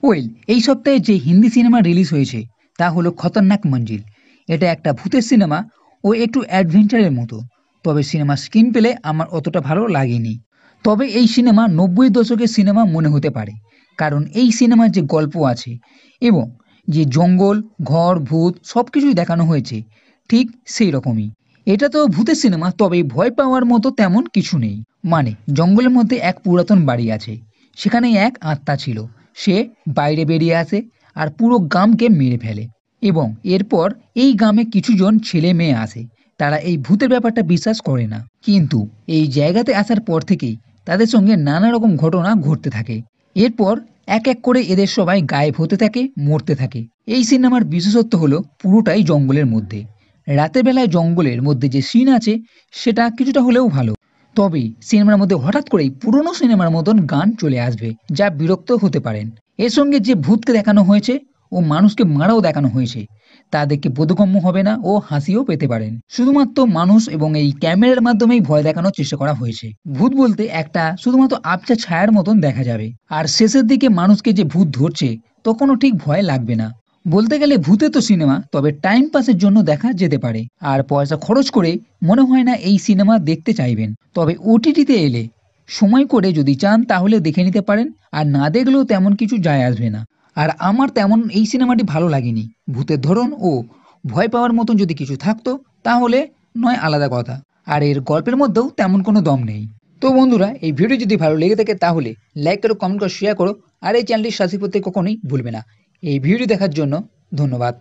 Well, এই সপ্তাহে যে হিন্দি সিনেমা রিলিজ হয়েছে তা হলো খতরনাক মঞ্জিল। এটা একটা ভূতের সিনেমা ও একটু অ্যাডভেঞ্চারের মতো। তবে সিনেমা স্ক্রিন পেলে আমার অতটা ভালো লাগেনি। তবে এই সিনেমা 90 দশকের সিনেমা মনে হতে পারে, কারণ এই সিনেমার যে গল্প আছে এবং যে জঙ্গল, ঘর, ভূত সব কিছুই দেখানো হয়েছে ঠিক সেই রকমই। এটা তো ভূতের সিনেমা, তবে ভয় পাওয়ার মতো তেমন কিছু নেই। মানে জঙ্গলের মধ্যে এক পুরাতন বাড়ি আছে, সেখানে এক আত্মা ছিল। সে বাইরে বেরিয়ে আসে আর পুরো গ্রামকে মেরে ফেলে। এবং এরপর এই গ্রামে কিছুজন ছেলে মেয়ে আসে, তারা এই ভূতের ব্যাপারটা বিশ্বাস করে না, কিন্তু এই জায়গাতে আসার পর থেকেই তাদের সঙ্গে নানা রকম ঘটনা ঘটতে থাকে। এরপর এক এক করে এদের সবাই গায়েব হতে থাকে, মরতে থাকে। এই সিনেমার বিশেষত্ব হলো পুরোটাই জঙ্গলের মধ্যে। রাতের বেলায় জঙ্গলের মধ্যে যে সিন আছে সেটা কিছুটা হলেও ভালো। তবে সিনেমার মধ্যে হঠাৎ করেই পুরনো সিনেমার মতন গান চলে আসবে, যা বিরক্ত হতে পারেন। এর সঙ্গে যে ভূতকে দেখানো হয়েছে ও মানুষকে মারাও দেখানো হয়েছে, তা দেখে বোধগম্য হবে না ও হাসিও পেতে পারেন। শুধুমাত্র মানুষ এবং এই ক্যামেরার মাধ্যমেই ভয় দেখানোর চেষ্টা করা হয়েছে। ভূত বলতে একটা শুধুমাত্র আবছা ছায়ার মতন দেখা যাবে, আর শেষের দিকে মানুষকে যে ভূত ধরছে তখনও ঠিক ভয় লাগবে না। বলতে গেলে ভূতে তো সিনেমা, তবে টাইম পাসের জন্য দেখা যেতে পারে। আর পয়সা খরচ করে মনে হয় না এই সিনেমা দেখতে চাইবেন। তবে ওটিটিতে এলে সময় করে যদি চান তাহলে দেখে নিতে পারেন, আর না দেখলেও তেমন কিছু যায় আসবে না। আর আমার তেমন এই সিনেমাটি ভালো লাগেনি। ভূতের ধরন ও ভয় পাওয়ার মতন যদি কিছু থাকতো তাহলে নয় আলাদা কথা, আর এর গল্পের মধ্যেও তেমন কোনো দম নেই। তো বন্ধুরা, এই ভিডিও যদি ভালো লেগে থাকে তাহলে লাইক করো, কমেন্ট করো, শেয়ার করো, আর এই চ্যানেলটি সাবস্ক্রাইব করতে কখনোই ভুলবে না। এই ভিডিও দেখার জন্য ধন্যবাদ।